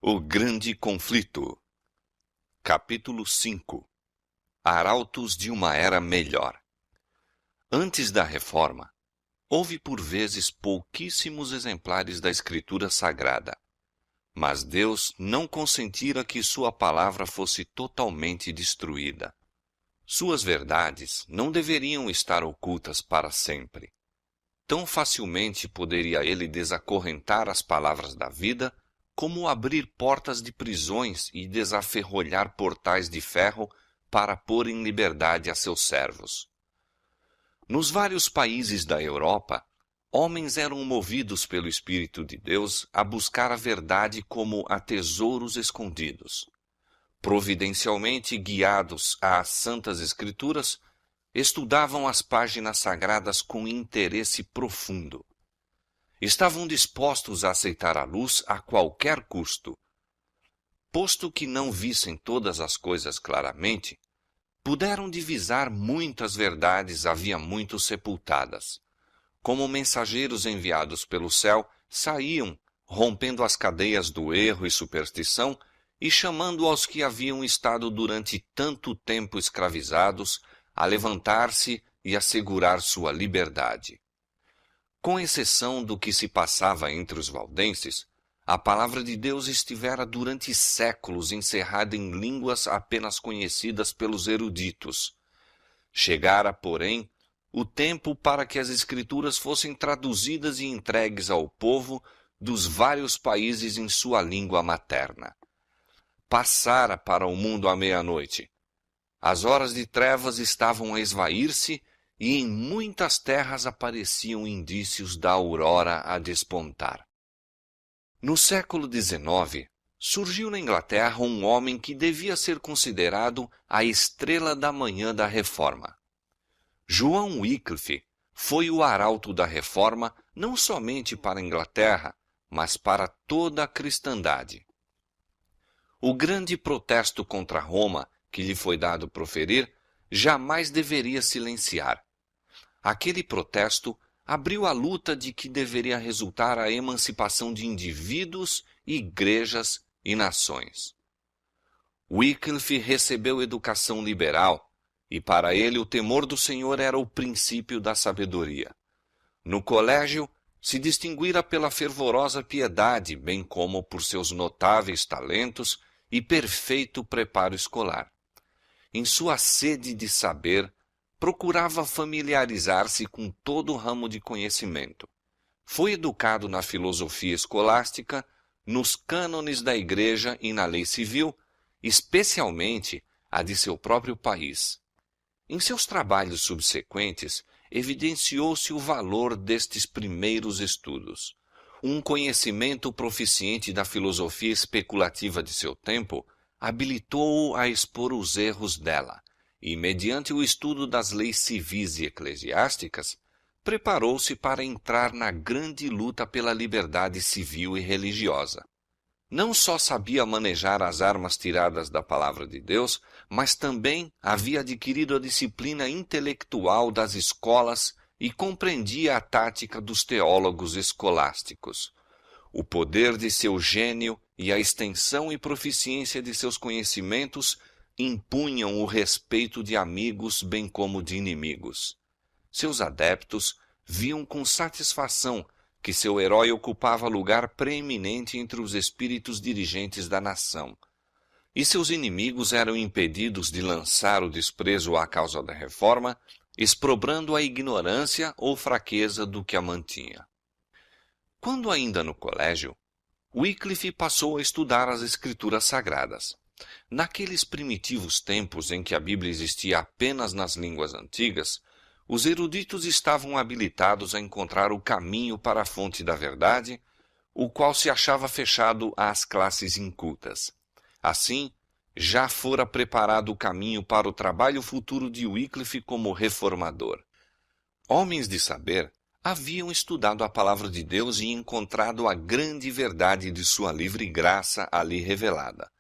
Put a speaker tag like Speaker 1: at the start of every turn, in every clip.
Speaker 1: O Grande Conflito. Capítulo 5. Arautos de uma Era Melhor. Antes da Reforma, houve por vezes pouquíssimos exemplares da Escritura Sagrada, mas Deus não consentira que sua palavra fosse totalmente destruída. Suas verdades não deveriam estar ocultas para sempre. Tão facilmente poderia ele desacorrentar as palavras da vida, como abrir portas de prisões e desaferrolhar portais de ferro para pôr em liberdade a seus servos. Nos vários países da Europa, homens eram movidos pelo Espírito de Deus a buscar a verdade como a tesouros escondidos. Providencialmente guiados às Santas Escrituras, estudavam as páginas sagradas com interesse profundo. Estavam dispostos a aceitar a luz a qualquer custo. Posto que não vissem todas as coisas claramente, puderam divisar muitas verdades havia muito sepultadas. Como mensageiros enviados pelo céu, saíam, rompendo as cadeias do erro e superstição, e chamando aos que haviam estado durante tanto tempo escravizados a levantar-se e assegurar sua liberdade. Com exceção do que se passava entre os valdenses, a palavra de Deus estivera durante séculos encerrada em línguas apenas conhecidas pelos eruditos. Chegara, porém, o tempo para que as Escrituras fossem traduzidas e entregues ao povo dos vários países em sua língua materna. Passara para o mundo a meia-noite. As horas de trevas estavam a esvair-se, e em muitas terras apareciam indícios da aurora a despontar. No século XIX, surgiu na Inglaterra um homem que devia ser considerado a estrela da manhã da Reforma. João Wycliffe foi o arauto da Reforma não somente para a Inglaterra, mas para toda a cristandade. O grande protesto contra Roma que lhe foi dado proferir jamais deveria silenciar. Aquele protesto abriu a luta de que deveria resultar a emancipação de indivíduos, igrejas e nações. Wycliffe recebeu educação liberal, e para ele o temor do Senhor era o princípio da sabedoria. No colégio, se distinguira pela fervorosa piedade, bem como por seus notáveis talentos e perfeito preparo escolar. Em sua sede de saber, procurava familiarizar-se com todo o ramo de conhecimento. Foi educado na filosofia escolástica, nos cânones da Igreja e na lei civil, especialmente a de seu próprio país. Em seus trabalhos subsequentes, evidenciou-se o valor destes primeiros estudos. Um conhecimento proficiente da filosofia especulativa de seu tempo habilitou-o a expor os erros dela, e, mediante o estudo das leis civis e eclesiásticas, preparou-se para entrar na grande luta pela liberdade civil e religiosa. Não só sabia manejar as armas tiradas da palavra de Deus, mas também havia adquirido a disciplina intelectual das escolas e compreendia a tática dos teólogos escolásticos. O poder de seu gênio e a extensão e proficiência de seus conhecimentos impunham o respeito de amigos bem como de inimigos. Seus adeptos viam com satisfação que seu herói ocupava lugar preeminente entre os espíritos dirigentes da nação, e seus inimigos eram impedidos de lançar o desprezo à causa da Reforma, exprobrando a ignorância ou fraqueza do que a mantinha. Quando ainda no colégio, Wycliffe passou a estudar as Escrituras Sagradas. Naqueles primitivos tempos em que a Bíblia existia apenas nas línguas antigas, os eruditos estavam habilitados a encontrar o caminho para a fonte da verdade, o qual se achava fechado às classes incultas. Assim, já fora preparado o caminho para o trabalho futuro de Wycliffe como reformador. Homens de saber haviam estudado a palavra de Deus e encontrado a grande verdade de sua livre graça ali revelada.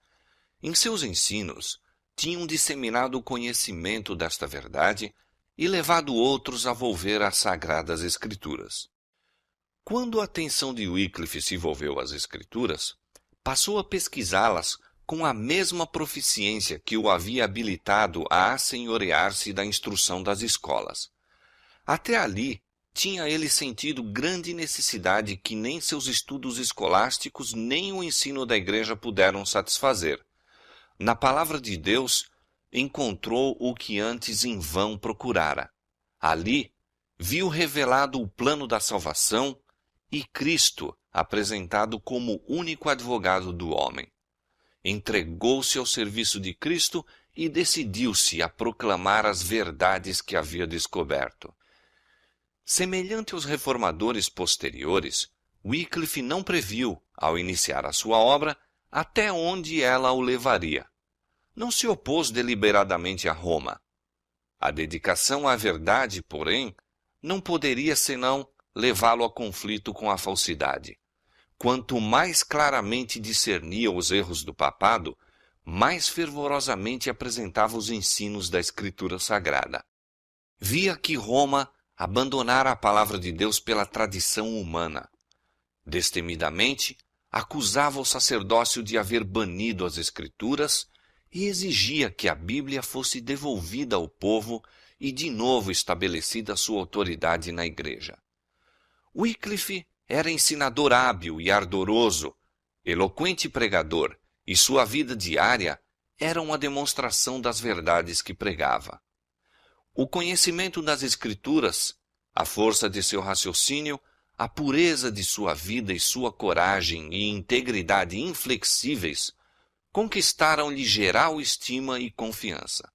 Speaker 1: Em seus ensinos, tinham disseminado o conhecimento desta verdade e levado outros a volver às Sagradas Escrituras. Quando a atenção de Wycliffe se volveu às Escrituras, passou a pesquisá-las com a mesma proficiência que o havia habilitado a assenhorear-se da instrução das escolas. Até ali, tinha ele sentido grande necessidade que nem seus estudos escolásticos nem o ensino da igreja puderam satisfazer. Na palavra de Deus, encontrou o que antes em vão procurara. Ali, viu revelado o plano da salvação e Cristo apresentado como único advogado do homem. Entregou-se ao serviço de Cristo e decidiu-se a proclamar as verdades que havia descoberto. Semelhante aos reformadores posteriores, Wycliffe não previu, ao iniciar a sua obra, até onde ela o levaria. Não se opôs deliberadamente a Roma. A dedicação à verdade, porém, não poderia senão levá-lo a conflito com a falsidade. Quanto mais claramente discernia os erros do papado, mais fervorosamente apresentava os ensinos da Escritura Sagrada. Via que Roma abandonara a palavra de Deus pela tradição humana. Destemidamente, acusava o sacerdócio de haver banido as Escrituras e exigia que a Bíblia fosse devolvida ao povo e de novo estabelecida sua autoridade na Igreja. Wycliffe era ensinador hábil e ardoroso, eloquente pregador, e sua vida diária era uma demonstração das verdades que pregava. O conhecimento das Escrituras, a força de seu raciocínio, a pureza de sua vida e sua coragem e integridade inflexíveis conquistaram-lhe geral estima e confiança.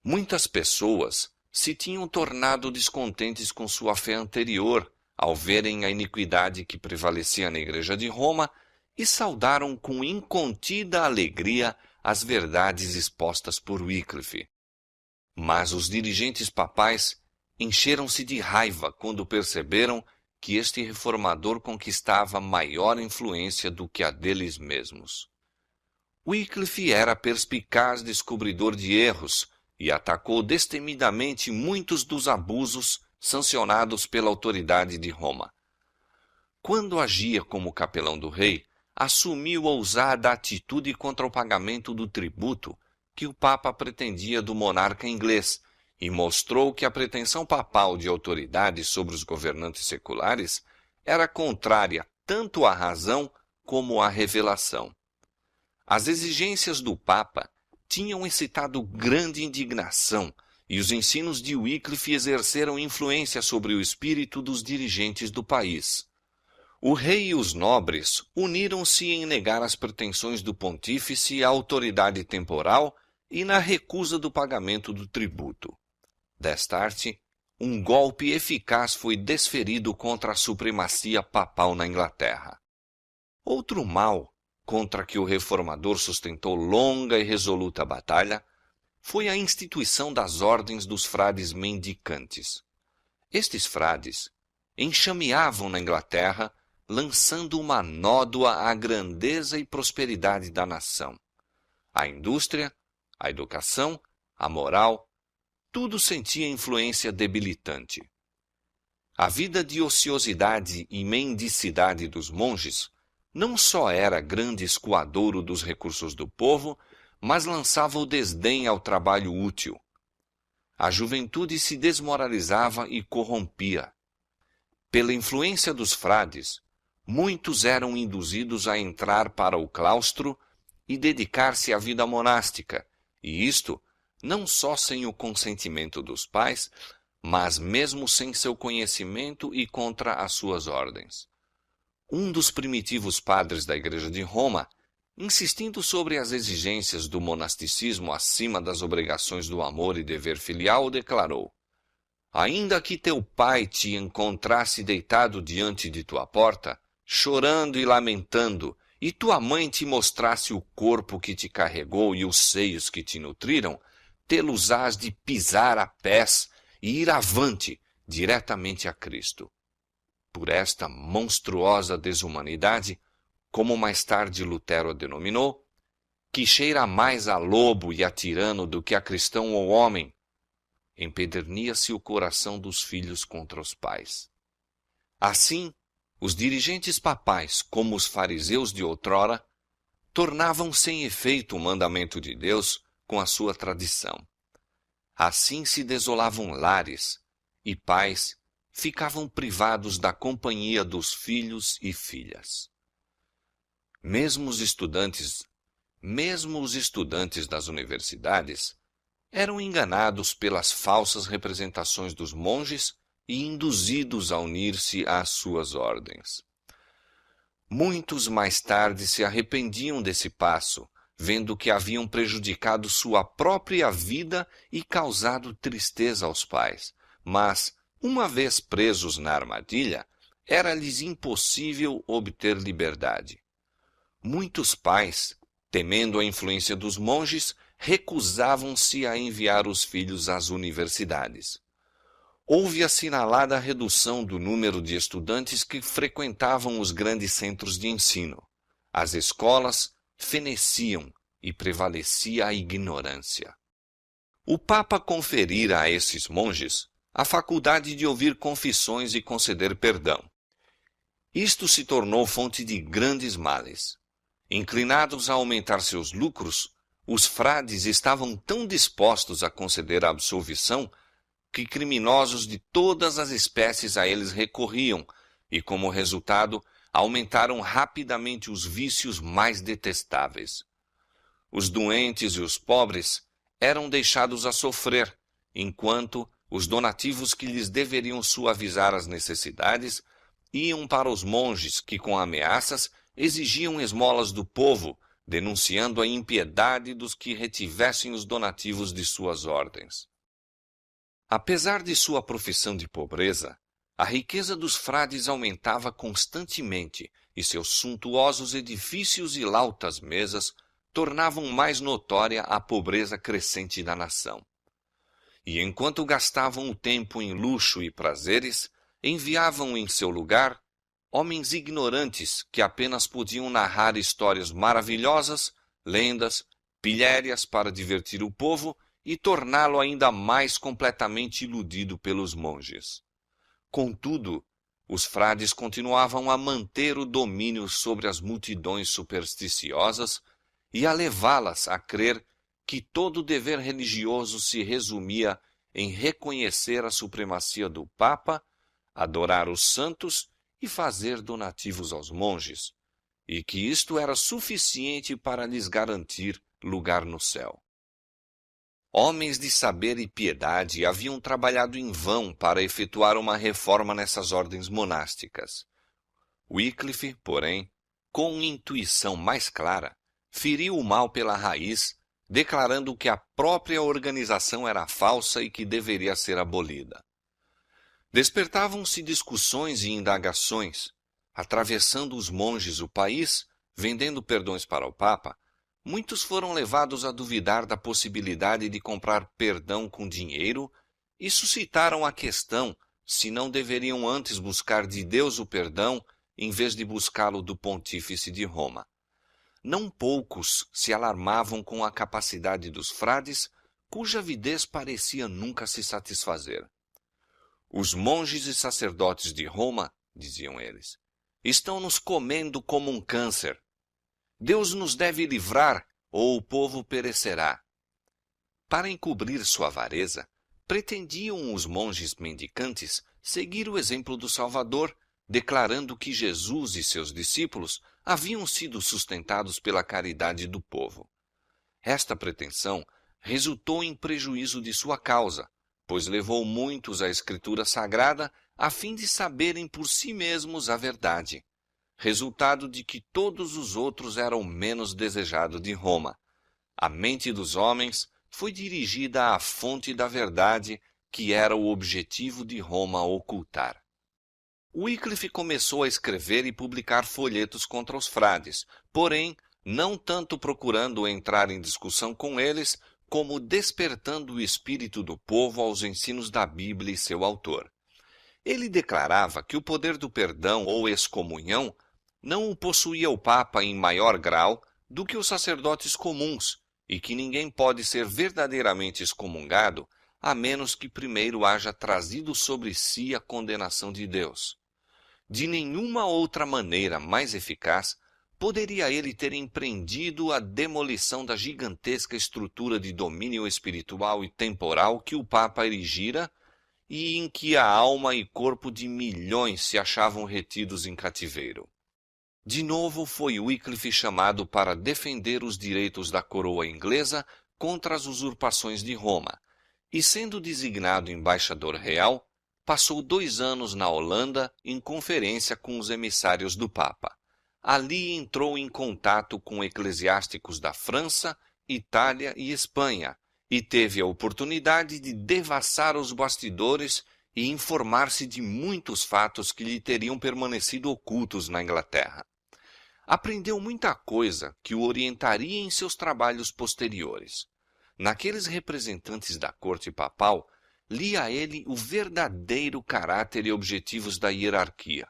Speaker 1: Muitas pessoas se tinham tornado descontentes com sua fé anterior ao verem a iniquidade que prevalecia na Igreja de Roma e saudaram com incontida alegria as verdades expostas por Wycliffe. Mas os dirigentes papais encheram-se de raiva quando perceberam que este reformador conquistava maior influência do que a deles mesmos. Wycliffe era perspicaz descobridor de erros e atacou destemidamente muitos dos abusos sancionados pela autoridade de Roma. Quando agia como capelão do rei, assumiu ousada atitude contra o pagamento do tributo que o Papa pretendia do monarca inglês e mostrou que a pretensão papal de autoridade sobre os governantes seculares era contrária tanto à razão como à revelação. As exigências do Papa tinham excitado grande indignação e os ensinos de Wycliffe exerceram influência sobre o espírito dos dirigentes do país. O rei e os nobres uniram-se em negar as pretensões do pontífice à autoridade temporal e na recusa do pagamento do tributo. Destarte, um golpe eficaz foi desferido contra a supremacia papal na Inglaterra. Outro mal contra que o reformador sustentou longa e resoluta batalha foi a instituição das ordens dos frades mendicantes. Estes frades enxameavam na Inglaterra, lançando uma nódoa à grandeza e prosperidade da nação. A indústria, a educação, a moral, tudo sentia influência debilitante. A vida de ociosidade e mendicidade dos monges não só era grande escoadouro dos recursos do povo, mas lançava o desdém ao trabalho útil. A juventude se desmoralizava e corrompia. Pela influência dos frades, muitos eram induzidos a entrar para o claustro e dedicar-se à vida monástica, e isto não só sem o consentimento dos pais, mas mesmo sem seu conhecimento e contra as suas ordens. Um dos primitivos padres da Igreja de Roma, insistindo sobre as exigências do monasticismo acima das obrigações do amor e dever filial, declarou: ainda que teu pai te encontrasse deitado diante de tua porta, chorando e lamentando, e tua mãe te mostrasse o corpo que te carregou e os seios que te nutriram, tê-los-ás de pisar a pés e ir avante diretamente a Cristo. Por esta monstruosa desumanidade, como mais tarde Lutero a denominou, que cheira mais a lobo e a tirano do que a cristão ou homem, empedernia-se o coração dos filhos contra os pais. Assim, os dirigentes papais, como os fariseus de outrora, tornavam sem efeito o mandamento de Deus com a sua tradição. Assim se desolavam lares, e pais ficavam privados da companhia dos filhos e filhas. Mesmo os estudantes das universidades eram enganados pelas falsas representações dos monges e induzidos a unir-se às suas ordens. Muitos mais tarde se arrependiam desse passo, vendo que haviam prejudicado sua própria vida e causado tristeza aos pais. Mas, uma vez presos na armadilha, era-lhes impossível obter liberdade. Muitos pais, temendo a influência dos monges, recusavam-se a enviar os filhos às universidades. Houve assinalada redução do número de estudantes que frequentavam os grandes centros de ensino. As escolas feneciam e prevalecia a ignorância. O Papa conferira a esses monges a faculdade de ouvir confissões e conceder perdão. Isto se tornou fonte de grandes males. Inclinados a aumentar seus lucros, os frades estavam tão dispostos a conceder a absolvição que criminosos de todas as espécies a eles recorriam e, como resultado, aumentaram rapidamente os vícios mais detestáveis. Os doentes e os pobres eram deixados a sofrer, enquanto os donativos que lhes deveriam suavizar as necessidades iam para os monges que, com ameaças, exigiam esmolas do povo, denunciando a impiedade dos que retivessem os donativos de suas ordens. Apesar de sua profissão de pobreza, a riqueza dos frades aumentava constantemente e seus suntuosos edifícios e lautas mesas tornavam mais notória a pobreza crescente da nação. E enquanto gastavam o tempo em luxo e prazeres, enviavam em seu lugar homens ignorantes que apenas podiam narrar histórias maravilhosas, lendas, pilhérias para divertir o povo e torná-lo ainda mais completamente iludido pelos monges. Contudo, os frades continuavam a manter o domínio sobre as multidões supersticiosas e a levá-las a crer que todo dever religioso se resumia em reconhecer a supremacia do Papa, adorar os santos e fazer donativos aos monges, e que isto era suficiente para lhes garantir lugar no céu. Homens de saber e piedade haviam trabalhado em vão para efetuar uma reforma nessas ordens monásticas. Wycliffe, porém, com intuição mais clara, feriu o mal pela raiz, declarando que a própria organização era falsa e que deveria ser abolida. Despertavam-se discussões e indagações. Atravessando os monges o país, vendendo perdões para o Papa, muitos foram levados a duvidar da possibilidade de comprar perdão com dinheiro e suscitaram a questão se não deveriam antes buscar de Deus o perdão em vez de buscá-lo do pontífice de Roma. Não poucos se alarmavam com a capacidade dos frades, cuja avidez parecia nunca se satisfazer. Os monges e sacerdotes de Roma, diziam eles, estão nos comendo como um câncer. Deus nos deve livrar, ou o povo perecerá. Para encobrir sua avareza, pretendiam os monges mendicantes seguir o exemplo do Salvador, declarando que Jesus e seus discípulos haviam sido sustentados pela caridade do povo. Esta pretensão resultou em prejuízo de sua causa, pois levou muitos à Escritura Sagrada a fim de saberem por si mesmos a verdade, resultado de que todos os outros eram menos desejados de Roma. A mente dos homens foi dirigida à fonte da verdade, que era o objetivo de Roma ocultar. Wycliffe começou a escrever e publicar folhetos contra os frades, porém, não tanto procurando entrar em discussão com eles, como despertando o espírito do povo aos ensinos da Bíblia e seu autor. Ele declarava que o poder do perdão ou excomunhão não o possuía o Papa em maior grau do que os sacerdotes comuns, e que ninguém pode ser verdadeiramente excomungado a menos que primeiro haja trazido sobre si a condenação de Deus. De nenhuma outra maneira mais eficaz poderia ele ter empreendido a demolição da gigantesca estrutura de domínio espiritual e temporal que o Papa erigira e em que a alma e corpo de milhões se achavam retidos em cativeiro. De novo foi Wycliffe chamado para defender os direitos da coroa inglesa contra as usurpações de Roma, e sendo designado embaixador real, passou 2 anos na Holanda em conferência com os emissários do Papa. Ali entrou em contato com eclesiásticos da França, Itália e Espanha, e teve a oportunidade de devassar os bastidores e informar-se de muitos fatos que lhe teriam permanecido ocultos na Inglaterra. Aprendeu muita coisa que o orientaria em seus trabalhos posteriores. Naqueles representantes da corte papal, lia a ele o verdadeiro caráter e objetivos da hierarquia.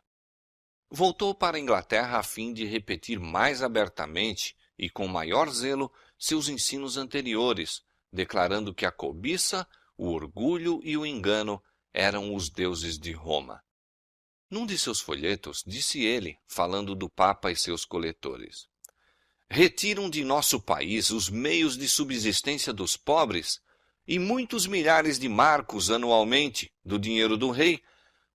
Speaker 1: Voltou para a Inglaterra a fim de repetir mais abertamente e com maior zelo seus ensinos anteriores, declarando que a cobiça, o orgulho e o engano eram os deuses de Roma. Num de seus folhetos, disse ele, falando do Papa e seus coletores: retiram de nosso país os meios de subsistência dos pobres e muitos milhares de marcos anualmente do dinheiro do rei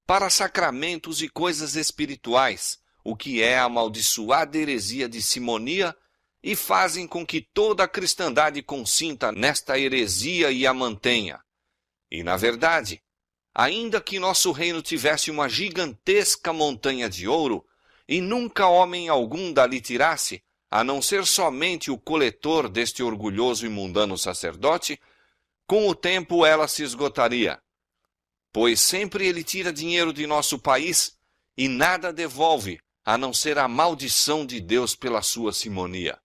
Speaker 1: para sacramentos e coisas espirituais, o que é a amaldiçoada heresia de simonia, e fazem com que toda a cristandade consinta nesta heresia e a mantenha. E, na verdade, ainda que nosso reino tivesse uma gigantesca montanha de ouro, e nunca homem algum dali tirasse, a não ser somente o coletor deste orgulhoso e mundano sacerdote, com o tempo ela se esgotaria. Pois sempre ele tira dinheiro de nosso país e nada devolve, a não ser a maldição de Deus pela sua simonia.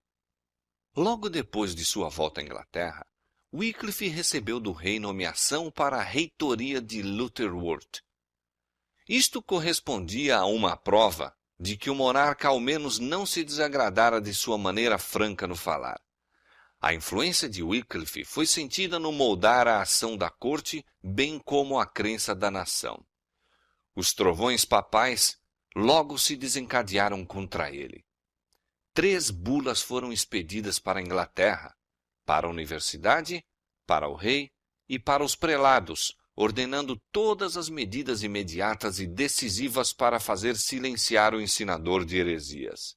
Speaker 1: Logo depois de sua volta à Inglaterra, Wycliffe recebeu do rei nomeação para a reitoria de Lutterworth. Isto correspondia a uma prova de que o monarca ao menos não se desagradara de sua maneira franca no falar. A influência de Wycliffe foi sentida no moldar a ação da corte, bem como a crença da nação. Os trovões papais logo se desencadearam contra ele. 3 bulas foram expedidas para a Inglaterra, para a universidade, para o rei e para os prelados, ordenando todas as medidas imediatas e decisivas para fazer silenciar o ensinador de heresias.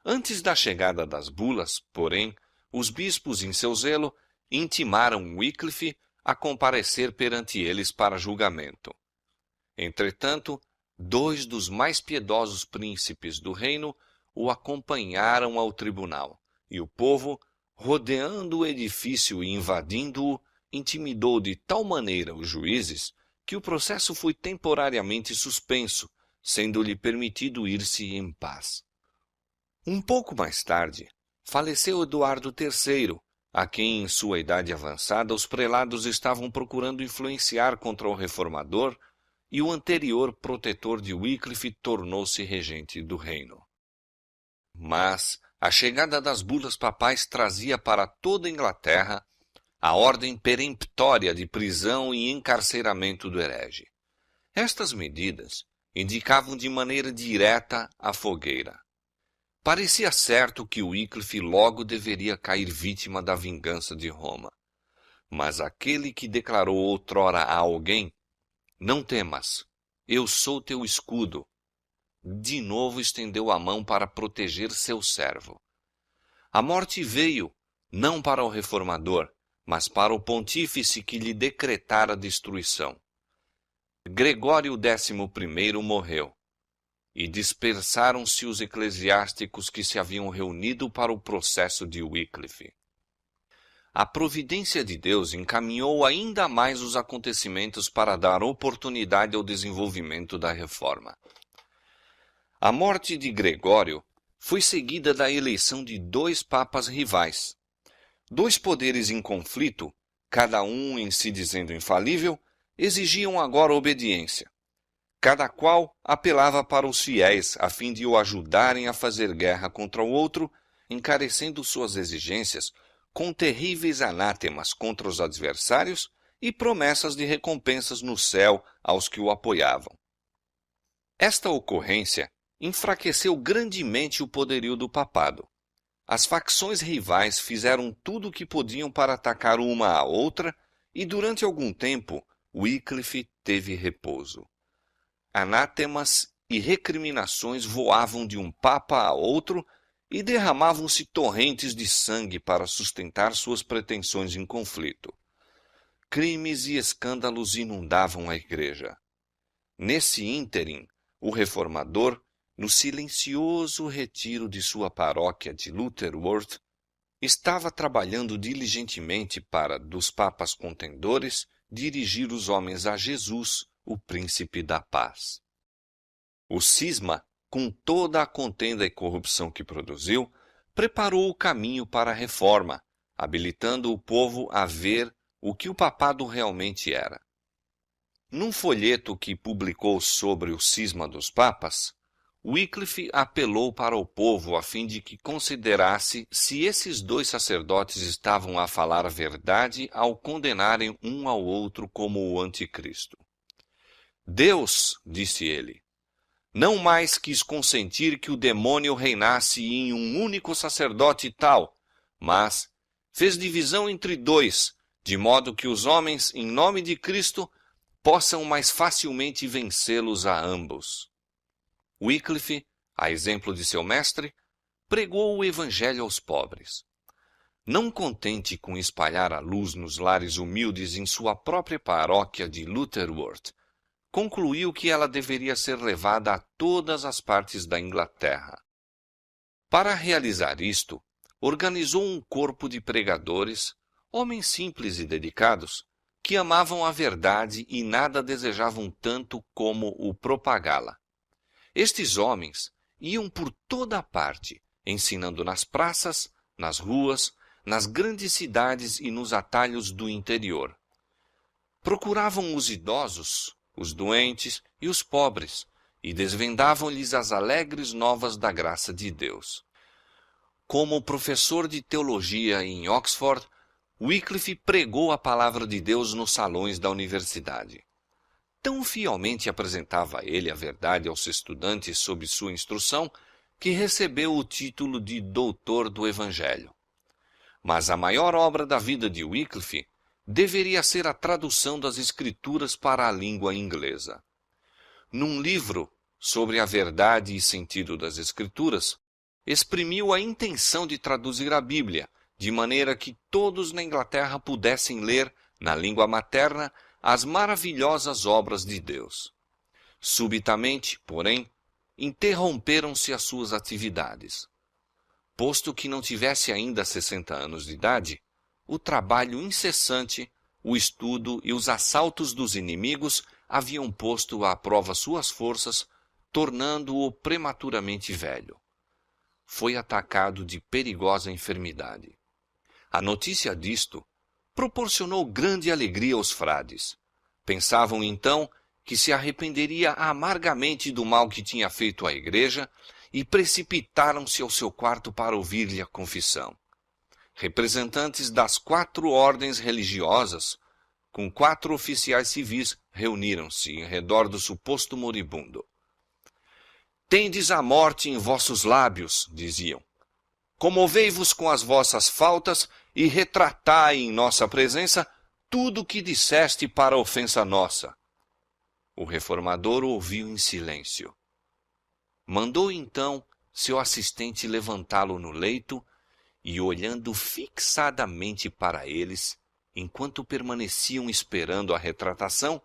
Speaker 1: Antes da chegada das bulas, porém, os bispos, em seu zelo, intimaram Wycliffe a comparecer perante eles para julgamento. Entretanto, 2 dos mais piedosos príncipes do reino o acompanharam ao tribunal, e o povo, rodeando o edifício e invadindo-o, intimidou de tal maneira os juízes que o processo foi temporariamente suspenso, sendo-lhe permitido ir-se em paz. Um pouco mais tarde, faleceu Eduardo III, a quem, em sua idade avançada, os prelados estavam procurando influenciar contra o reformador, e o anterior protetor de Wycliffe tornou-se regente do reino. Mas a chegada das bulas papais trazia para toda a Inglaterra a ordem peremptória de prisão e encarceramento do herege. Estas medidas indicavam de maneira direta a fogueira. Parecia certo que Wycliffe logo deveria cair vítima da vingança de Roma. Mas aquele que declarou outrora a alguém: não temas, eu sou teu escudo, de novo estendeu a mão para proteger seu servo. A morte veio, não para o reformador, mas para o pontífice que lhe decretara destruição. Gregório XI morreu, e dispersaram-se os eclesiásticos que se haviam reunido para o processo de Wycliffe. A providência de Deus encaminhou ainda mais os acontecimentos para dar oportunidade ao desenvolvimento da reforma. A morte de Gregório foi seguida da eleição de 2 papas rivais. 2 poderes em conflito, cada um em si dizendo infalível, exigiam agora obediência. Cada qual apelava para os fiéis a fim de o ajudarem a fazer guerra contra o outro, encarecendo suas exigências com terríveis anátemas contra os adversários e promessas de recompensas no céu aos que o apoiavam. Esta ocorrência enfraqueceu grandemente o poderio do papado. As facções rivais fizeram tudo o que podiam para atacar uma a outra, e durante algum tempo Wycliffe teve repouso. Anátemas e recriminações voavam de um papa a outro e derramavam-se torrentes de sangue para sustentar suas pretensões em conflito. Crimes e escândalos inundavam a igreja. Nesse ínterim, o reformador, no silencioso retiro de sua paróquia de Lutterworth, estava trabalhando diligentemente para, dos papas contendores, dirigir os homens a Jesus, o príncipe da paz. O cisma, com toda a contenda e corrupção que produziu, preparou o caminho para a reforma, habilitando o povo a ver o que o papado realmente era. Num folheto que publicou sobre o cisma dos papas, Wycliffe apelou para o povo a fim de que considerasse se esses dois sacerdotes estavam a falar a verdade ao condenarem um ao outro como o anticristo. Deus, disse ele, não mais quis consentir que o demônio reinasse em um único sacerdote tal, mas fez divisão entre dois, de modo que os homens, em nome de Cristo, possam mais facilmente vencê-los a ambos. Wycliffe, a exemplo de seu mestre, pregou o evangelho aos pobres. Não contente com espalhar a luz nos lares humildes em sua própria paróquia de Lutterworth, concluiu que ela deveria ser levada a todas as partes da Inglaterra. Para realizar isto, organizou um corpo de pregadores, homens simples e dedicados, que amavam a verdade e nada desejavam tanto como o propagá-la. Estes homens iam por toda a parte, ensinando nas praças, nas ruas, nas grandes cidades e nos atalhos do interior. Procuravam os idosos, os doentes e os pobres, e desvendavam-lhes as alegres novas da graça de Deus. Como professor de teologia em Oxford, Wycliffe pregou a palavra de Deus nos salões da universidade. Tão fielmente apresentava ele a verdade aos estudantes sob sua instrução, que recebeu o título de doutor do Evangelho. Mas a maior obra da vida de Wycliffe deveria ser a tradução das Escrituras para a língua inglesa. Num livro sobre a verdade e sentido das Escrituras, exprimiu a intenção de traduzir a Bíblia, de maneira que todos na Inglaterra pudessem ler, na língua materna, as maravilhosas obras de Deus. Subitamente, porém, interromperam-se as suas atividades. Posto que não tivesse ainda 60 anos de idade, o trabalho incessante, o estudo e os assaltos dos inimigos haviam posto à prova suas forças, tornando-o prematuramente velho. Foi atacado de perigosa enfermidade. A notícia disto proporcionou grande alegria aos frades. Pensavam então que se arrependeria amargamente do mal que tinha feito à igreja e precipitaram-se ao seu quarto para ouvir-lhe a confissão. Representantes das 4 ordens religiosas, com 4 oficiais civis, reuniram-se em redor do suposto moribundo. Tendes a morte em vossos lábios, diziam. Comovei-vos com as vossas faltas e retratai em nossa presença tudo o que disseste para ofensa nossa. O reformador ouviu em silêncio. Mandou então seu assistente levantá-lo no leito e, olhando fixadamente para eles, enquanto permaneciam esperando a retratação,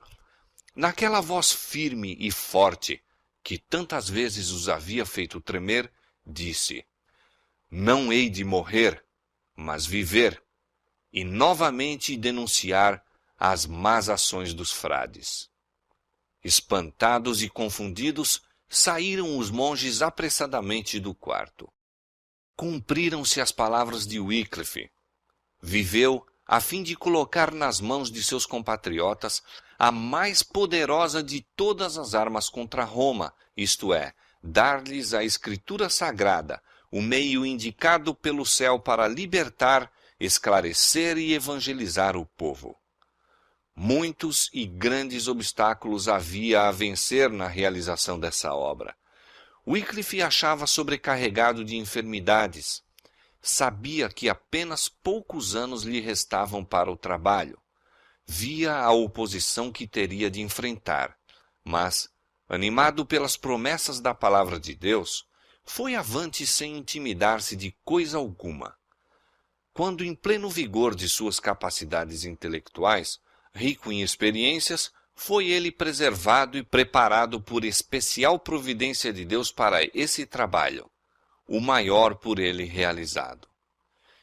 Speaker 1: naquela voz firme e forte que tantas vezes os havia feito tremer, disse: Não hei de morrer, mas viver, e novamente denunciar as más ações dos frades. Espantados e confundidos, saíram os monges apressadamente do quarto. Cumpriram-se as palavras de Wycliffe. Viveu a fim de colocar nas mãos de seus compatriotas a mais poderosa de todas as armas contra Roma, isto é, dar-lhes a Escritura Sagrada, o meio indicado pelo céu para libertar, esclarecer e evangelizar o povo. Muitos e grandes obstáculos havia a vencer na realização dessa obra. Wycliffe achava sobrecarregado de enfermidades. Sabia que apenas poucos anos lhe restavam para o trabalho. Via a oposição que teria de enfrentar, mas, animado pelas promessas da palavra de Deus, foi avante sem intimidar-se de coisa alguma. Quando, em pleno vigor de suas capacidades intelectuais, rico em experiências, foi ele preservado e preparado por especial providência de Deus para esse trabalho, o maior por ele realizado.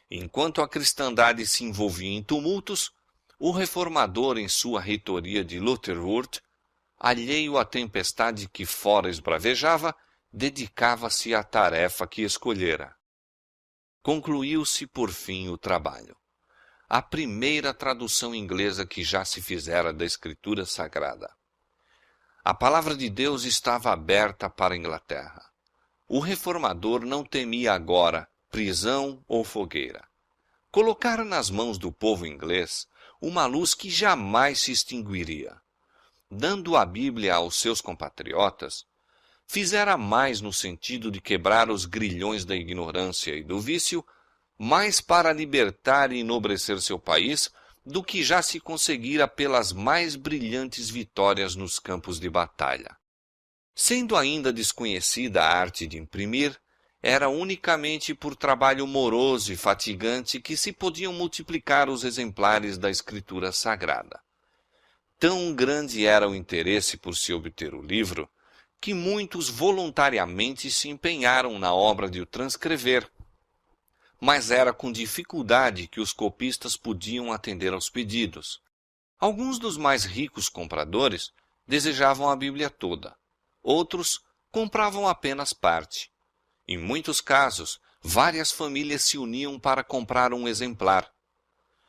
Speaker 1: Enquanto a cristandade se envolvia em tumultos, o reformador, em sua reitoria de Lutherwurth, alheio à tempestade que fora esbravejava, dedicava-se à tarefa que escolhera. Concluiu-se, por fim, o trabalho. A primeira tradução inglesa que já se fizera da Escritura Sagrada. A palavra de Deus estava aberta para a Inglaterra. O reformador não temia agora prisão ou fogueira. Colocara nas mãos do povo inglês uma luz que jamais se extinguiria. Dando a Bíblia aos seus compatriotas, fizera mais no sentido de quebrar os grilhões da ignorância e do vício, mais para libertar e enobrecer seu país do que já se conseguira pelas mais brilhantes vitórias nos campos de batalha. Sendo ainda desconhecida a arte de imprimir, era unicamente por trabalho moroso e fatigante que se podiam multiplicar os exemplares da Escritura Sagrada. Tão grande era o interesse por se obter o livro, que muitos voluntariamente se empenharam na obra de o transcrever, mas era com dificuldade que os copistas podiam atender aos pedidos. Alguns dos mais ricos compradores desejavam a Bíblia toda, outros compravam apenas parte. Em muitos casos, várias famílias se uniam para comprar um exemplar.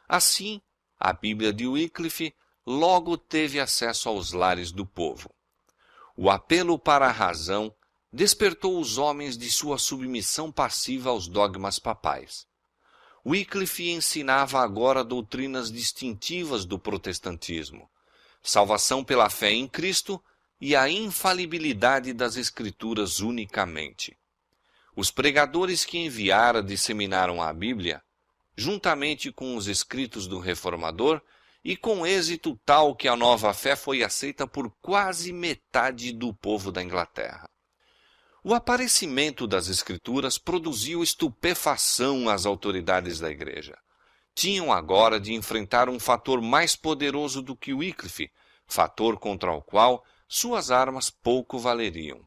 Speaker 1: Assim, a Bíblia de Wycliffe logo teve acesso aos lares do povo. O apelo para a razão despertou os homens de sua submissão passiva aos dogmas papais. Wycliffe ensinava agora doutrinas distintivas do protestantismo, salvação pela fé em Cristo e a infalibilidade das Escrituras unicamente. Os pregadores que enviara disseminaram a Bíblia, juntamente com os escritos do Reformador, e com êxito tal que a nova fé foi aceita por quase metade do povo da Inglaterra. O aparecimento das Escrituras produziu estupefação às autoridades da Igreja. Tinham agora de enfrentar um fator mais poderoso do que Wycliffe, fator contra o qual suas armas pouco valeriam.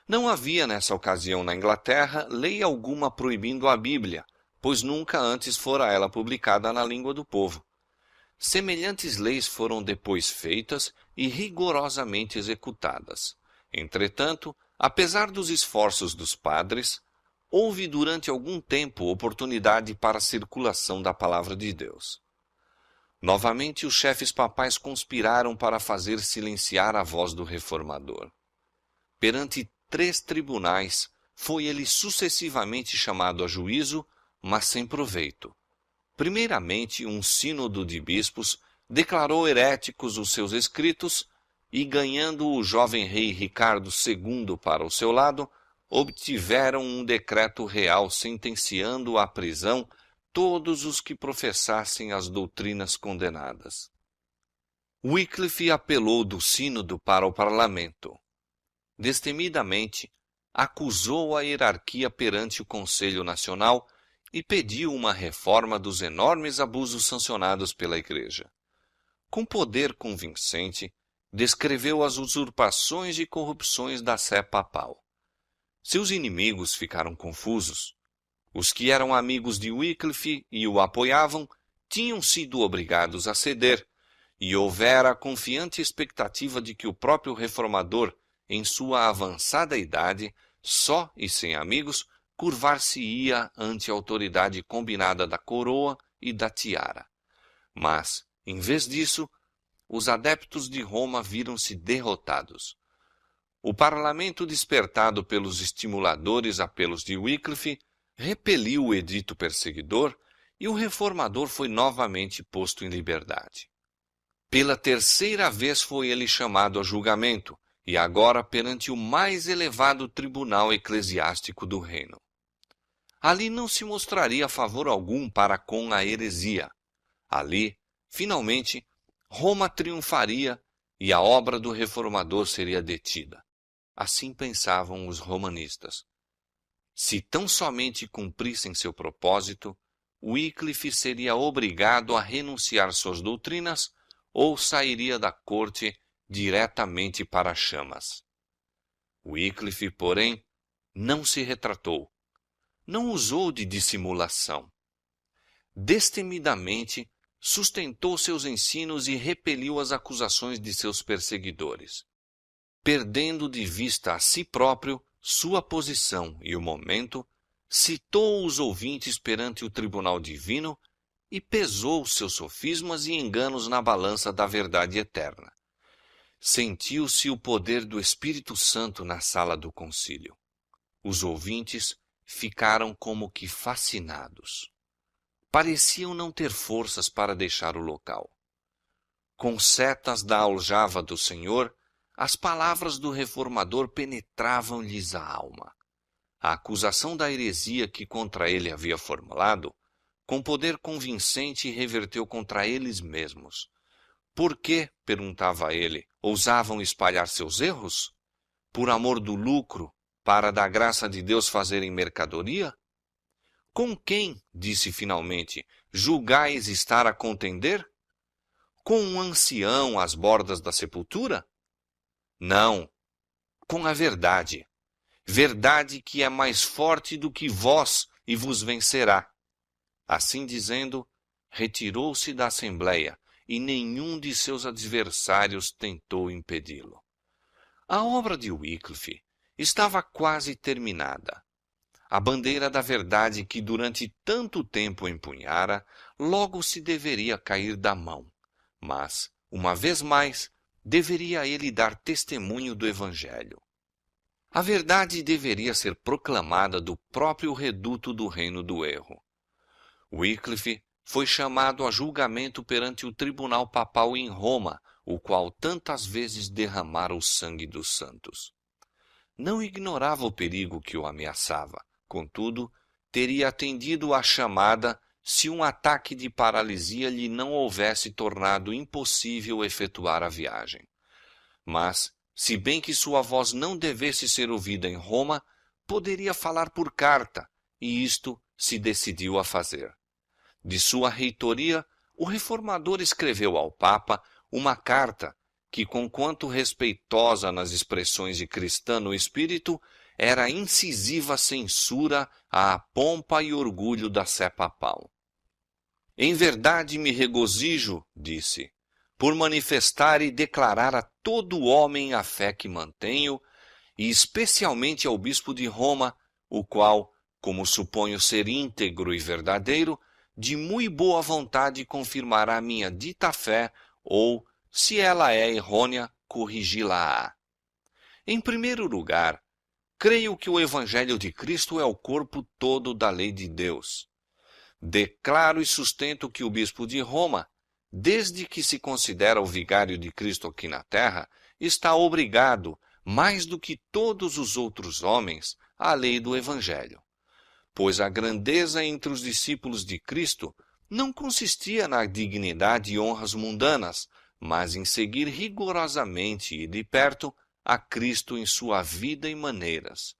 Speaker 1: Não havia nessa ocasião na Inglaterra lei alguma proibindo a Bíblia, pois nunca antes fora ela publicada na língua do povo. Semelhantes leis foram depois feitas e rigorosamente executadas. Entretanto, apesar dos esforços dos padres, houve durante algum tempo oportunidade para a circulação da palavra de Deus. Novamente os chefes papais conspiraram para fazer silenciar a voz do reformador. Perante 3 tribunais, foi ele sucessivamente chamado a juízo, mas sem proveito. Primeiramente, um sínodo de bispos declarou heréticos os seus escritos e, ganhando o jovem rei Ricardo II para o seu lado, obtiveram um decreto real sentenciando à prisão todos os que professassem as doutrinas condenadas. Wycliffe apelou do sínodo para o parlamento. Destemidamente, acusou a hierarquia perante o Conselho Nacional e pediu uma reforma dos enormes abusos sancionados pela Igreja. Com poder convincente, descreveu as usurpações e corrupções da sé papal. Seus inimigos ficaram confusos. Os que eram amigos de Wycliffe e o apoiavam tinham sido obrigados a ceder, e houvera a confiante expectativa de que o próprio reformador, em sua avançada idade, só e sem amigos, curvar-se-ia ante a autoridade combinada da coroa e da tiara. Mas, em vez disso, os adeptos de Roma viram-se derrotados. O parlamento, despertado pelos estimuladores apelos de Wycliffe, repeliu o edito perseguidor e o reformador foi novamente posto em liberdade. Pela terceira vez foi ele chamado a julgamento, e agora perante o mais elevado tribunal eclesiástico do reino. Ali não se mostraria favor algum para com a heresia. Ali, finalmente, Roma triunfaria e a obra do reformador seria detida. Assim pensavam os romanistas. Se tão somente cumprissem seu propósito, Wycliffe seria obrigado a renunciar suas doutrinas ou sairia da corte diretamente para as chamas. Wycliffe, porém, não se retratou, não usou de dissimulação. Destemidamente, sustentou seus ensinos e repeliu as acusações de seus perseguidores. Perdendo de vista a si próprio, sua posição e o momento, citou os ouvintes perante o tribunal divino e pesou seus sofismas e enganos na balança da verdade eterna. Sentiu-se o poder do Espírito Santo na sala do concílio. Os ouvintes ficaram como que fascinados. Pareciam não ter forças para deixar o local. Com setas da aljava do Senhor, as palavras do reformador penetravam-lhes a alma. A acusação da heresia que contra ele havia formulado, com poder convincente, reverteu contra eles mesmos. Por que, perguntava ele, ousavam espalhar seus erros? Por amor do lucro, para da graça de Deus fazerem mercadoria? Com quem, disse finalmente, julgais estar a contender? Com um ancião às bordas da sepultura? Não, com a verdade. Verdade que é mais forte do que vós e vos vencerá. Assim dizendo, retirou-se da assembleia e nenhum de seus adversários tentou impedi-lo. A obra de Wycliffe estava quase terminada. A bandeira da verdade que durante tanto tempo empunhara, logo se deveria cair da mão. Mas, uma vez mais, deveria ele dar testemunho do Evangelho. A verdade deveria ser proclamada do próprio reduto do reino do erro. Wycliffe foi chamado a julgamento perante o tribunal papal em Roma, o qual tantas vezes derramara o sangue dos santos. Não ignorava o perigo que o ameaçava, contudo, teria atendido à chamada se um ataque de paralisia lhe não houvesse tornado impossível efetuar a viagem. Mas, se bem que sua voz não devesse ser ouvida em Roma, poderia falar por carta, e isto se decidiu a fazer. De sua reitoria, o reformador escreveu ao Papa uma carta que, conquanto respeitosa nas expressões de cristã no espírito, era incisiva censura à pompa e orgulho da sé papal. Em verdade me regozijo, disse, por manifestar e declarar a todo homem a fé que mantenho, e especialmente ao bispo de Roma, o qual, como suponho ser íntegro e verdadeiro, de mui boa vontade confirmará minha dita fé, ou, se ela é errônea, corrigi-la-á. Em primeiro lugar, creio que o Evangelho de Cristo é o corpo todo da lei de Deus. Declaro e sustento que o bispo de Roma, desde que se considera o vigário de Cristo aqui na terra, está obrigado, mais do que todos os outros homens, à lei do Evangelho. Pois a grandeza entre os discípulos de Cristo não consistia na dignidade e honras mundanas, mas em seguir rigorosamente e de perto a Cristo em sua vida e maneiras.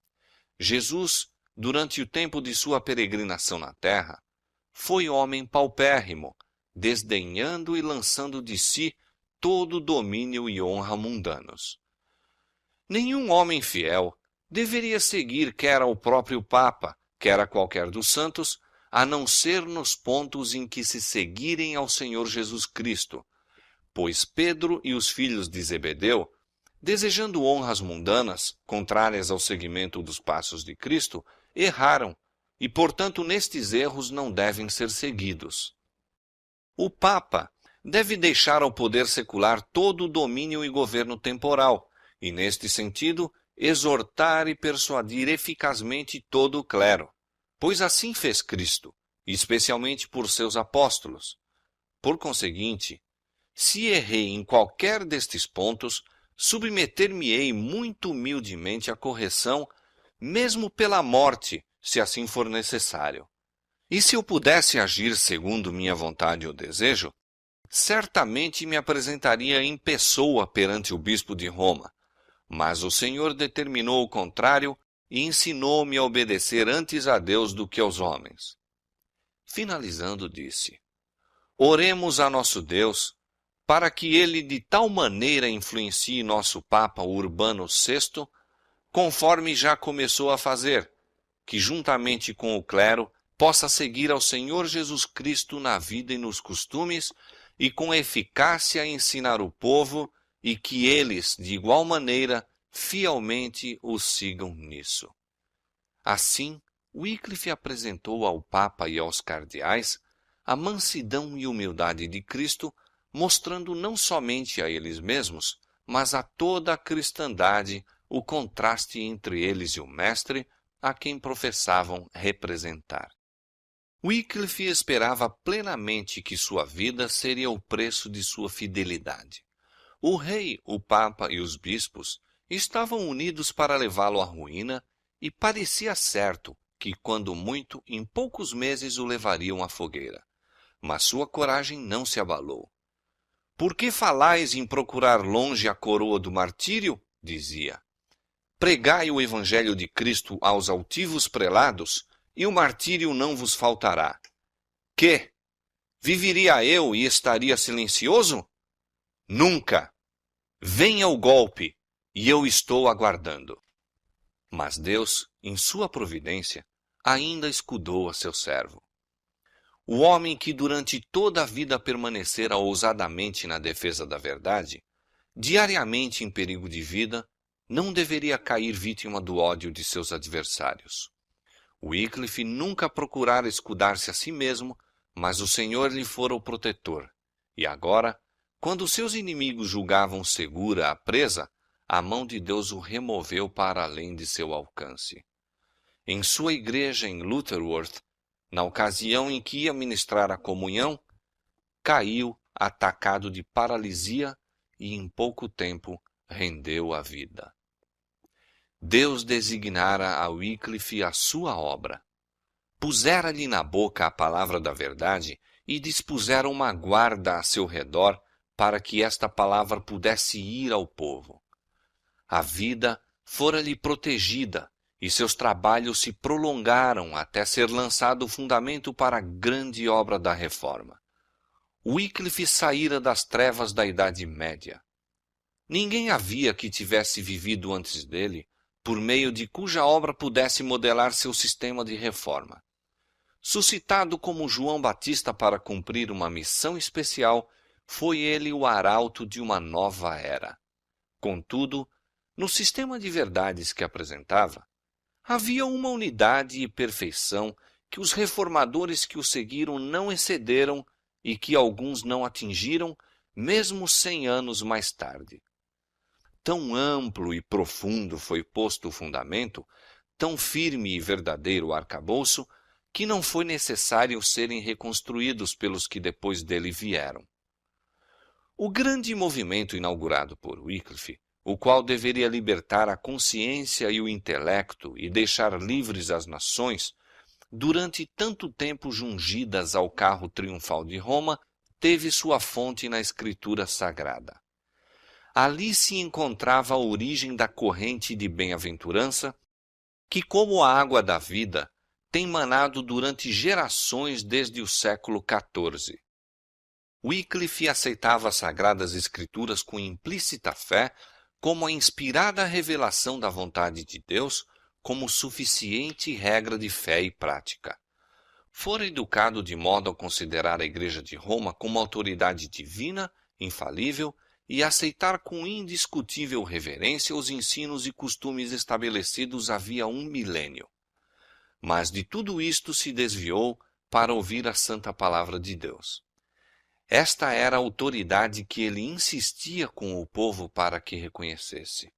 Speaker 1: Jesus, durante o tempo de sua peregrinação na terra, foi homem paupérrimo, desdenhando e lançando de si todo domínio e honra mundanos. Nenhum homem fiel deveria seguir quer ao próprio Papa, quer a qualquer dos santos, a não ser nos pontos em que se seguirem ao Senhor Jesus Cristo, pois Pedro e os filhos de Zebedeu, desejando honras mundanas, contrárias ao seguimento dos passos de Cristo, erraram, e, portanto, nestes erros não devem ser seguidos. O Papa deve deixar ao poder secular todo o domínio e governo temporal, e, neste sentido, exortar e persuadir eficazmente todo o clero, pois assim fez Cristo, especialmente por seus apóstolos. Por conseguinte, se errei em qualquer destes pontos, submeter-me-ei muito humildemente à correção, mesmo pela morte, se assim for necessário. E se eu pudesse agir segundo minha vontade ou desejo, certamente me apresentaria em pessoa perante o bispo de Roma. Mas o Senhor determinou o contrário e ensinou-me a obedecer antes a Deus do que aos homens. Finalizando, disse: Oremos a nosso Deus, para que ele de tal maneira influencie nosso Papa Urbano VI, conforme já começou a fazer, que juntamente com o clero possa seguir ao Senhor Jesus Cristo na vida e nos costumes, e com eficácia ensinar o povo, e que eles, de igual maneira, fielmente o sigam nisso. Assim, Wycliffe apresentou ao Papa e aos cardeais a mansidão e humildade de Cristo, mostrando não somente a eles mesmos, mas a toda a cristandade o contraste entre eles e o Mestre, a quem professavam representar. Wycliffe esperava plenamente que sua vida seria o preço de sua fidelidade. O rei, o Papa e os bispos estavam unidos para levá-lo à ruína, e parecia certo que, quando muito, em poucos meses o levariam à fogueira. Mas sua coragem não se abalou. Por que falais em procurar longe a coroa do martírio? Dizia. Pregai o evangelho de Cristo aos altivos prelados, e o martírio não vos faltará. Que? Viveria eu e estaria silencioso? Nunca! Venha o golpe, e eu estou aguardando. Mas Deus, em sua providência, ainda escudou a seu servo. O homem que durante toda a vida permanecera ousadamente na defesa da verdade, diariamente em perigo de vida, não deveria cair vítima do ódio de seus adversários. Wycliffe nunca procurara escudar-se a si mesmo, mas o Senhor lhe fora o protetor. E agora, quando seus inimigos julgavam segura a presa, a mão de Deus o removeu para além de seu alcance. Em sua igreja em Lutterworth, na ocasião em que ia ministrar a comunhão, caiu atacado de paralisia e em pouco tempo rendeu a vida. Deus designara a Wycliffe a sua obra. Pusera-lhe na boca a palavra da verdade e dispusera uma guarda a seu redor para que esta palavra pudesse ir ao povo. A vida fora-lhe protegida e seus trabalhos se prolongaram até ser lançado o fundamento para a grande obra da reforma. Wycliffe saíra das trevas da Idade Média. Ninguém havia que tivesse vivido antes dele, por meio de cuja obra pudesse modelar seu sistema de reforma. Suscitado como João Batista para cumprir uma missão especial, foi ele o arauto de uma nova era. Contudo, no sistema de verdades que apresentava, havia uma unidade e perfeição que os reformadores que o seguiram não excederam e que alguns não atingiram, mesmo 100 anos mais tarde. Tão amplo e profundo foi posto o fundamento, tão firme e verdadeiro o arcabouço, que não foi necessário serem reconstruídos pelos que depois dele vieram. O grande movimento inaugurado por Wycliffe, o qual deveria libertar a consciência e o intelecto e deixar livres as nações, durante tanto tempo jungidas ao carro triunfal de Roma, teve sua fonte na Escritura Sagrada. Ali se encontrava a origem da corrente de bem-aventurança, que, como a água da vida, tem manado durante gerações desde o século XIV. Wycliffe aceitava as Sagradas Escrituras com implícita fé, como a inspirada revelação da vontade de Deus, como suficiente regra de fé e prática. Fora educado de modo a considerar a Igreja de Roma como autoridade divina, infalível, e aceitar com indiscutível reverência os ensinos e costumes estabelecidos havia 1 milênio. Mas de tudo isto se desviou para ouvir a santa palavra de Deus. Esta era a autoridade que ele insistia com o povo para que reconhecesse.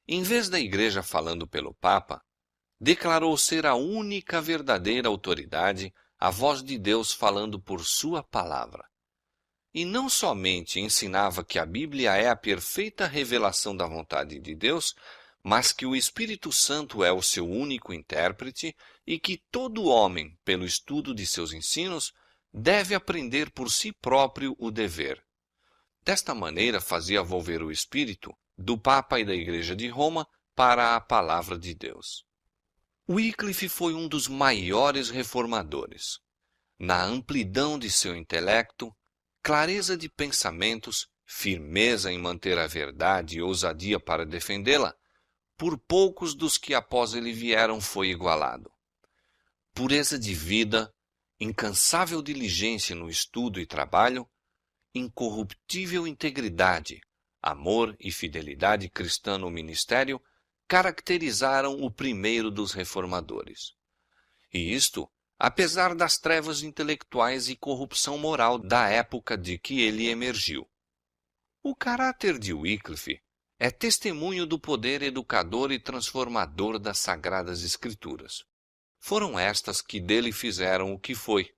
Speaker 1: Em vez da Igreja falando pelo Papa, declarou ser a única verdadeira autoridade, a voz de Deus falando por sua palavra. e não somente ensinava que a Bíblia é a perfeita revelação da vontade de Deus, mas que o Espírito Santo é o seu único intérprete e que todo homem, pelo estudo de seus ensinos, deve aprender por si próprio o dever. Desta maneira fazia volver o espírito do Papa e da Igreja de Roma para a Palavra de Deus. Wycliffe foi um dos maiores reformadores. Na amplidão de seu intelecto, clareza de pensamentos, firmeza em manter a verdade e ousadia para defendê-la, por poucos dos que após ele vieram foi igualado. Pureza de vida, incansável diligência no estudo e trabalho, incorruptível integridade, amor e fidelidade cristã no ministério caracterizaram o primeiro dos reformadores. E isto, apesar das trevas intelectuais e corrupção moral da época de que ele emergiu. O caráter de Wycliffe é testemunho do poder educador e transformador das Sagradas Escrituras. Foram estas que dele fizeram o que foi.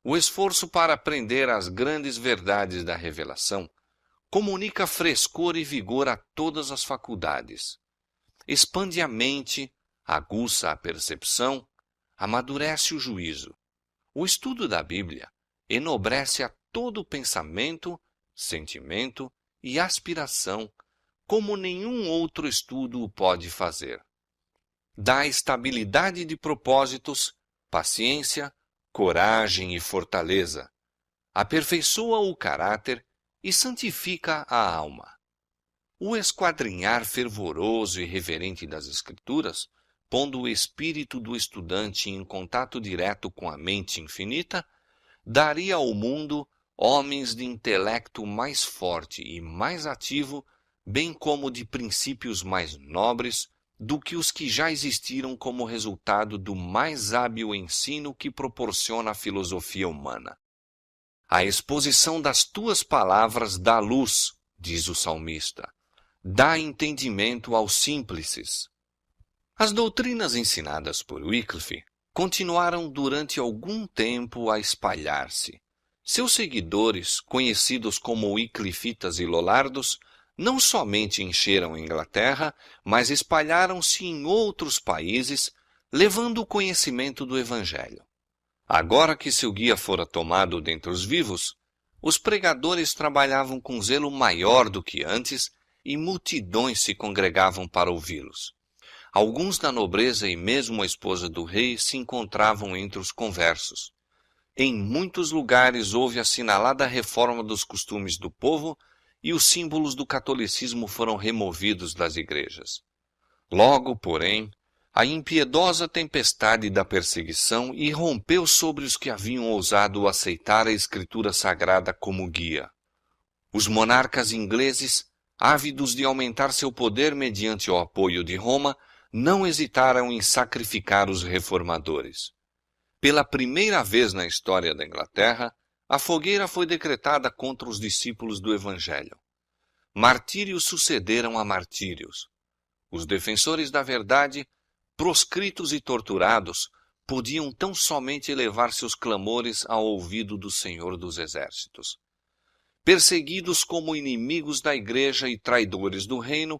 Speaker 1: O esforço para aprender as grandes verdades da revelação comunica frescor e vigor a todas as faculdades. Expande a mente, aguça a percepção, amadurece o juízo. O estudo da Bíblia enobrece a todo pensamento, sentimento e aspiração, como nenhum outro estudo o pode fazer. Dá estabilidade de propósitos, paciência, coragem e fortaleza. Aperfeiçoa o caráter e santifica a alma. O esquadrinhar fervoroso e reverente das Escrituras, pondo o espírito do estudante em contato direto com a mente infinita, daria ao mundo homens de intelecto mais forte e mais ativo, bem como de princípios mais nobres, do que os que já existiram como resultado do mais hábil ensino que proporciona a filosofia humana. A exposição das tuas palavras dá luz, diz o salmista, dá entendimento aos simples. As doutrinas ensinadas por Wycliffe continuaram durante algum tempo a espalhar-se. Seus seguidores, conhecidos como Wycliffitas e Lollardos, não somente encheram a Inglaterra, mas espalharam-se em outros países, levando o conhecimento do Evangelho. Agora que seu guia fora tomado dentre os vivos, os pregadores trabalhavam com zelo maior do que antes e multidões se congregavam para ouvi-los. Alguns da nobreza e mesmo a esposa do rei se encontravam entre os conversos. Em muitos lugares houve assinalada reforma dos costumes do povo e os símbolos do catolicismo foram removidos das igrejas. Logo, porém, a impiedosa tempestade da perseguição irrompeu sobre os que haviam ousado aceitar a Escritura Sagrada como guia. Os monarcas ingleses, ávidos de aumentar seu poder mediante o apoio de Roma, não hesitaram em sacrificar os reformadores. Pela primeira vez na história da Inglaterra, a fogueira foi decretada contra os discípulos do Evangelho. Martírios sucederam a martírios. Os defensores da verdade, proscritos e torturados, podiam tão somente elevar seus clamores ao ouvido do Senhor dos Exércitos. Perseguidos como inimigos da Igreja e traidores do reino,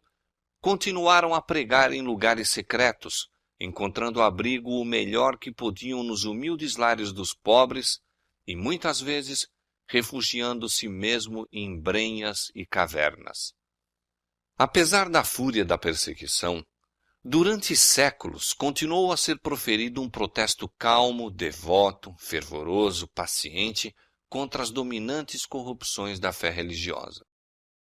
Speaker 1: continuaram a pregar em lugares secretos, encontrando abrigo o melhor que podiam nos humildes lares dos pobres e, muitas vezes, refugiando-se mesmo em brenhas e cavernas. Apesar da fúria da perseguição, durante séculos continuou a ser proferido um protesto calmo, devoto, fervoroso, paciente contra as dominantes corrupções da fé religiosa.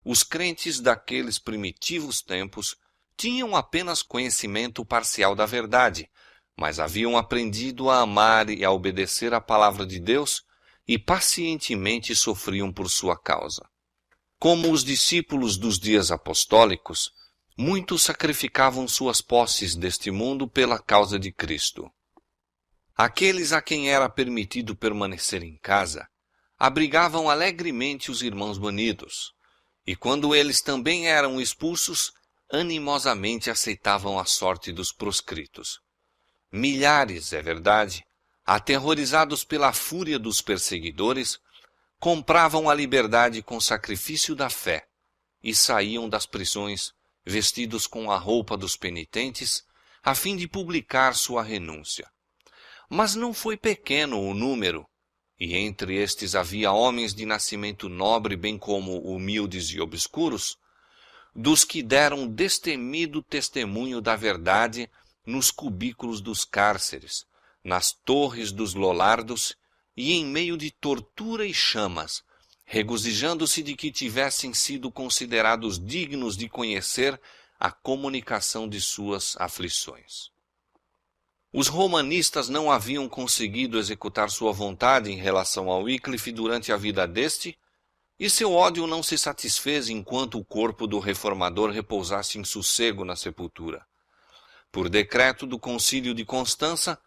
Speaker 1: Os crentes daqueles primitivos tempos tinham apenas conhecimento parcial da verdade, mas haviam aprendido a amar e a obedecer à palavra de Deus e pacientemente sofriam por sua causa. Como os discípulos dos dias apostólicos, muitos sacrificavam suas posses deste mundo pela causa de Cristo. Aqueles a quem era permitido permanecer em casa, abrigavam alegremente os irmãos banidos, e quando eles também eram expulsos, animosamente aceitavam a sorte dos proscritos. Milhares, é verdade, aterrorizados pela fúria dos perseguidores, compravam a liberdade com sacrifício da fé e saíam das prisões vestidos com a roupa dos penitentes, a fim de publicar sua renúncia. Mas não foi pequeno o número, e entre estes havia homens de nascimento nobre, bem como humildes e obscuros, dos que deram destemido testemunho da verdade nos cubículos dos cárceres, nas torres dos lolardos e em meio de tortura e chamas, regozijando-se de que tivessem sido considerados dignos de conhecer a comunicação de suas aflições. Os romanistas não haviam conseguido executar sua vontade em relação a Wycliffe durante a vida deste, e seu ódio não se satisfez enquanto o corpo do reformador repousasse em sossego na sepultura. Por decreto do Concílio de Constança,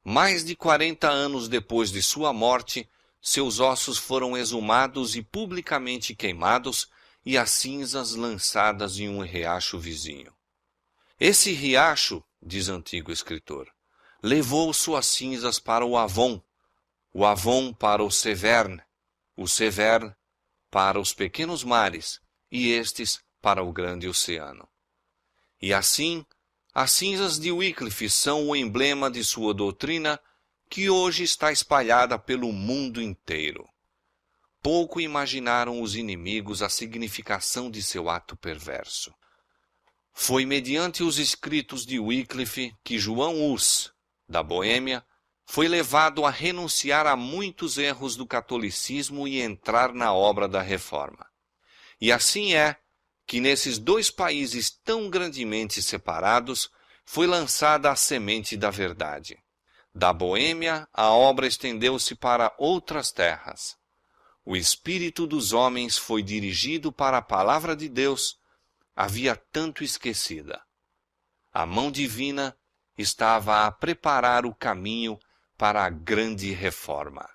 Speaker 1: mais de 40 anos depois de sua morte, seus ossos foram exumados e publicamente queimados e as cinzas lançadas em um riacho vizinho. Esse riacho, diz antigo escritor, levou suas cinzas para o Avon para o Severn para os pequenos mares e estes para o grande oceano. E assim, as cinzas de Wycliffe são o emblema de sua doutrina, que hoje está espalhada pelo mundo inteiro. Pouco imaginaram os inimigos a significação de seu ato perverso. Foi mediante os escritos de Wycliffe que João Hus, da Boêmia, foi levado a renunciar a muitos erros do catolicismo e entrar na obra da Reforma. E assim é que nesses dois países tão grandemente separados foi lançada a semente da verdade. Da Boêmia, a obra estendeu-se para outras terras. O espírito dos homens foi dirigido para a palavra de Deus, havia tanto esquecida. A mão divina estava a preparar o caminho para a grande reforma.